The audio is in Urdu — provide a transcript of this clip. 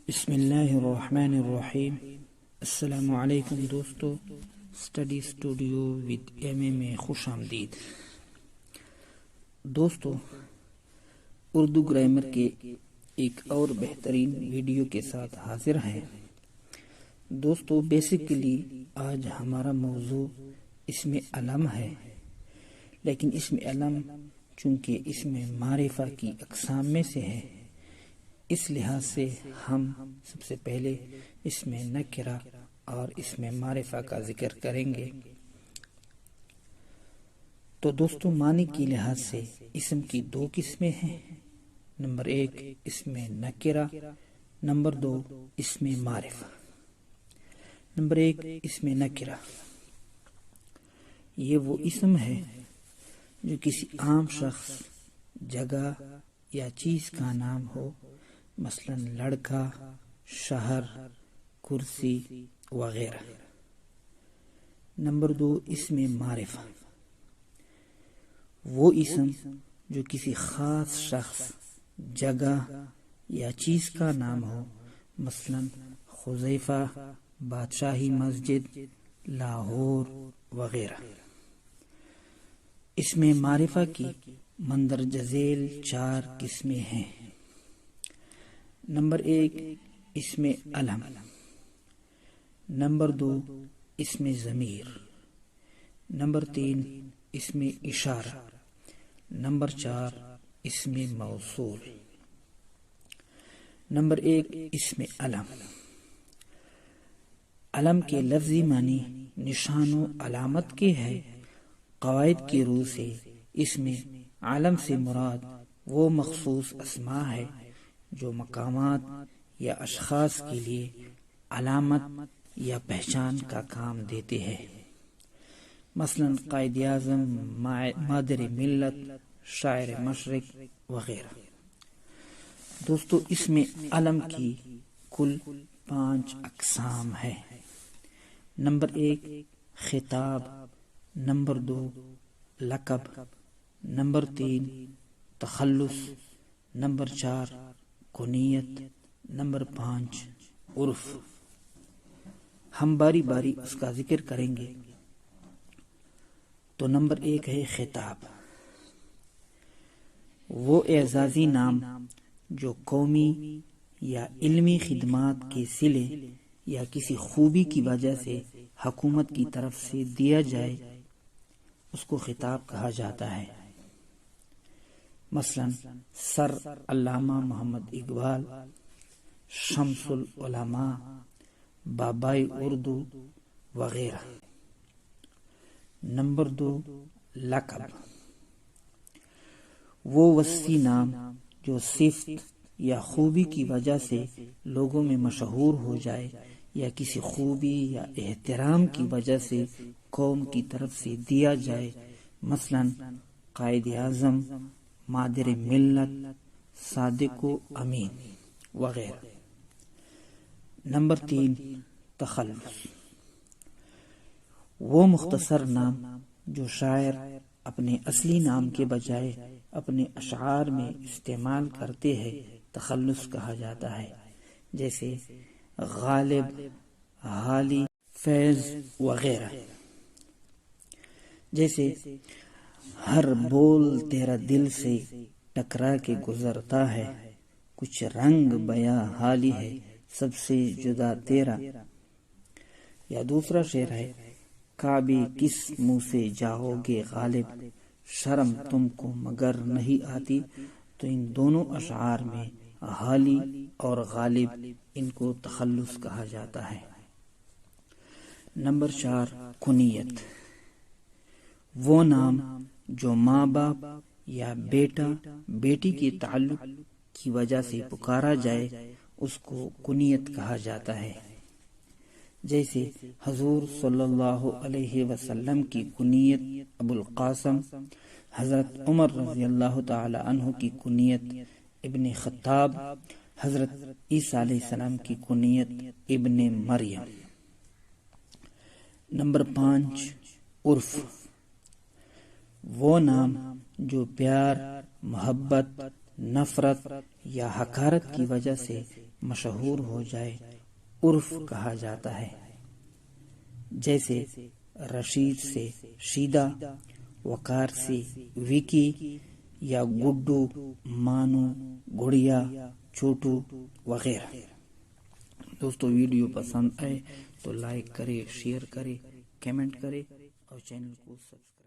بسم اللہ الرحمن الرحیم۔ السلام علیکم دوستو، اسٹڈی اسٹوڈیو ود ایم میں خوش آمدید۔ دوستو، اردو گرامر کے ایک اور بہترین ویڈیو کے ساتھ حاضر ہیں۔ دوستو، بیسیکلی آج ہمارا موضوع اسم علم ہے، لیکن اسم علم چونکہ اسم معرفہ کی اقسام میں سے ہے، اس لحاظ سے ہم سب سے پہلے اسم نکرہ اور اسم معرفہ کا ذکر کریں گے۔ تو دوستو، معنی کی لحاظ سے اسم کی دو قسمیں ہیں، نمبر 1 اسم نکرہ، نمبر 2 اسم معرفہ۔ نمبر 1 اسم نکرہ، یہ وہ اسم ہے جو کسی عام شخص، جگہ یا چیز کا نام ہو، مثلا لڑکا، شہر، کرسی وغیرہ۔ نمبر 2 اسم معرفہ، وہ اسم جو کسی خاص شخص، جگہ یا چیز کا نام ہو، مثلا حذیفہ، بادشاہی مسجد، لاہور وغیرہ۔ اسم معرفہ کی مندرجہ ذیل 4 قسمیں ہیں۔ نمبر 1 اسم علم، نمبر 2 اسم ضمیر، نمبر 3 اسم اشارہ، نمبر 4 اسم موصول۔ نمبر 1 اسم علم۔ علم کے لفظی معنی نشان و علامت کے ہے۔ قواعد کی روح سے اسم علم سے مراد وہ مخصوص اسماء ہے جو مقامات یا اشخاص کے لیے علامت یا پہچان کا کام دیتے ہیں، مثلا قائد اعظم، مادر ملت، شاعر مشرق وغیرہ۔ دوستو، اسم علم کی کل 5 اقسام ہے۔ نمبر 1 خطاب، نمبر 2 لقب، نمبر 3 تخلص، نمبر 4 کنیت، نمبر 5 عرف۔ ہم باری باری اس کا ذکر کریں گے۔ تو نمبر 1 ہے خطاب، وہ اعزازی نام جو قومی یا علمی خدمات کے صلے یا کسی خوبی کی وجہ سے حکومت کی طرف سے دیا جائے، اس کو خطاب کہا جاتا ہے۔ مثلا سر علامہ محمد اقبال، شمس العلماء، بابائے اردو وغیرہ۔ نمبر 2 لقب، وہ وصفی نام جو صفت یا خوبی کی وجہ سے لوگوں میں مشہور ہو جائے یا کسی خوبی یا احترام کی وجہ سے قوم کی طرف سے دیا جائے، مثلا قائد اعظم، مادر ملت، صادق و امین وغیرہ۔ نمبر 3 تخلص، وہ مختصر نام جو شاعر اپنے اصلی نام کے بجائے اپنے اشعار میں استعمال کرتے ہیں، تخلص کہا جاتا ہے، جیسے غالب، حالی، فیض وغیرہ۔ جیسے ہر بول تیرا دل سے ٹکرا کے گزرتا ہے، کچھ رنگ بیاں حالی ہے سب سے جدا تیرا۔ یا دوسرا شعر ہے، کعبے کس منہ سے جاؤ گے غالب، شرم تم کو مگر نہیں آتی۔ تو ان دونوں اشعار میں حالی اور غالب، ان کو تخلص کہا جاتا ہے۔ نمبر 4 کنیت، وہ نام جو ماں باپ یا بیٹا بیٹی کے تعلق کی وجہ سے پکارا جائے، اس کو کنیت کہا جاتا ہے۔ جیسے حضور صلی اللہ علیہ وسلم کی کنیت ابو القاسم، حضرت عمر رضی اللہ تعالی عنہ کی کنیت ابن خطاب، حضرت عیسیٰ علیہ السلام کی کنیت ابن مریم۔ نمبر 5 عرف، وہ نام جو پیار، محبت، نفرت یا حقارت کی وجہ سے مشہور ہو جائے عرف کہا جاتا ہے، جیسے رشید سے شیدہ، وقار سے وکی یا گڈو، مانو، گڑیا، چھوٹو وغیرہ۔ دوستو ویڈیو پسند آئے تو لائک کرے، شیئر کرے، کمنٹ کرے اور چینل کو سبسکرائب